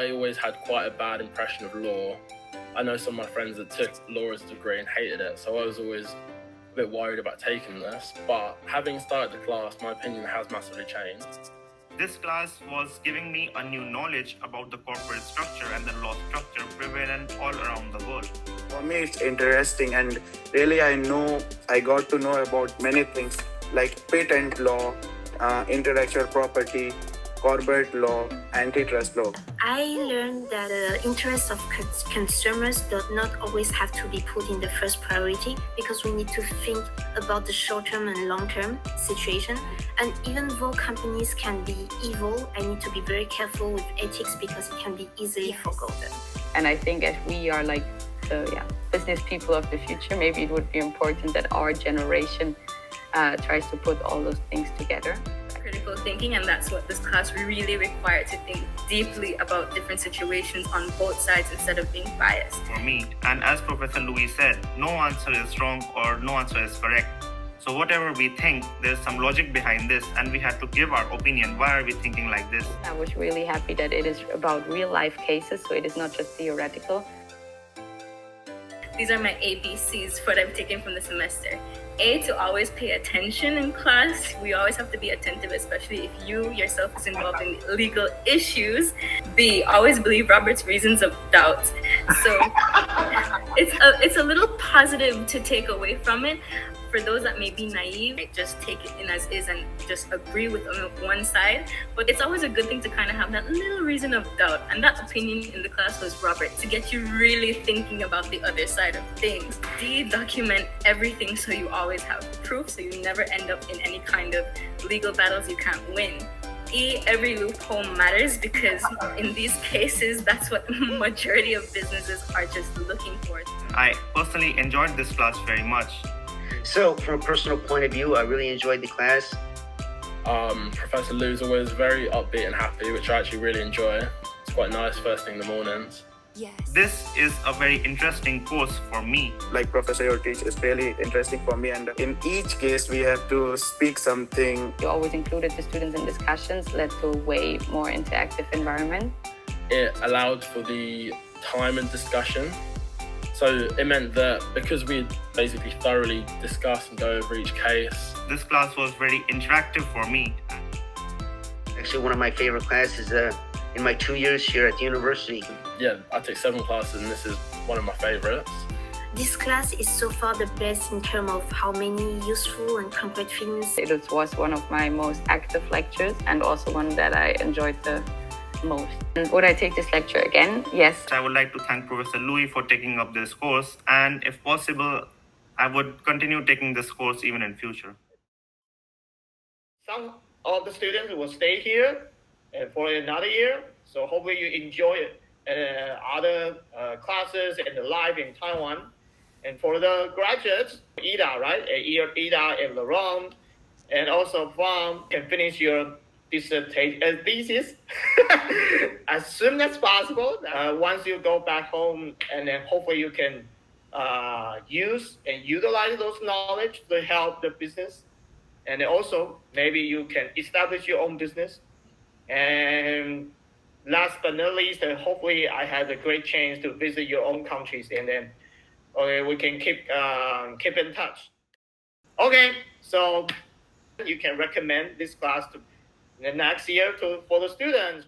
I always had quite a bad impression of law. I know some of my friends that took law as a degree and hated it, so I was always a bit worried about taking this. But having started the class, my opinion has massively changed. This class was giving me a new knowledge about the corporate structure and the law structure prevalent all around the world. For me, it's interesting, and really I got to know about many things like patent law, intellectual property, corporate law, antitrust law. I learned that the interests of consumers do not always have to be put in the first priority, because we need to think about the short-term and long-term situation. And even though companies can be evil, I need to be very careful with ethics because it can be easily forgotten. And I think as we are like the business people of the future, maybe it would be important that our generation tries to put all those things together. Critical thinking, and that's what this class really required, to think deeply about different situations on both sides instead of being biased. For me, and as Professor Louis said, no answer is wrong or no answer is correct. So whatever we think, there's some logic behind this, and we had to give our opinion. Why are we thinking like this? I was really happy that it is about real life cases, so it is not just theoretical. These are my ABCs for what I've taken from the semester. A, to always pay attention in class. We always have to be attentive, especially if you yourself is involved in legal issues. B, always believe Robert's reasons of doubt. So it's a little positive to take away from it. For those that may be naive, just take it in as is and just agree with one side. But it's always a good thing to kind of have that little reason of doubt. And that opinion in the class was Robert, to get you really thinking about the other side of things. D, document everything so you always have proof, so you never end up in any kind of legal battles you can't win. E, every loophole matters, because in these cases, that's what majority of businesses are just looking for. I personally enjoyed this class very much. So, from a personal point of view, I really enjoyed the class. Professor Lou's always very upbeat and happy, which I actually really enjoy. It's quite nice first thing in the mornings. Yes. This is a very interesting course for me. Like Professor your teach is really interesting for me, and in each case we have to speak something. You always included the students in discussions, led to a way more interactive environment. It allowed for the time and discussion. So it meant that because we basically thoroughly discussed and go over each case. This class was very interactive for me. Actually, one of my favorite classes in my 2 years here at the university. Yeah, I took 7 classes and this is one of my favorites. This class is so far the best in terms of how many useful and concrete things. It was one of my most active lectures, and also one that I enjoyed the most. And would I take this lecture again? Yes. I would like to thank Professor Louis for taking up this course, and if possible, I would continue taking this course even in future. Some of the students will stay here for another year, so hopefully you enjoy other classes and the life in Taiwan. And for the graduates, Ida, right? Ida and Lerone, and also Prof can finish your dissertation thesis as soon as possible. Once you go back home, and then hopefully you can use and utilize those knowledge to help the business, and then also maybe you can establish your own business. And last but not least, hopefully I had a great chance to visit your own countries, and then we can keep in touch. Okay, so you can recommend this class to the next year for the students.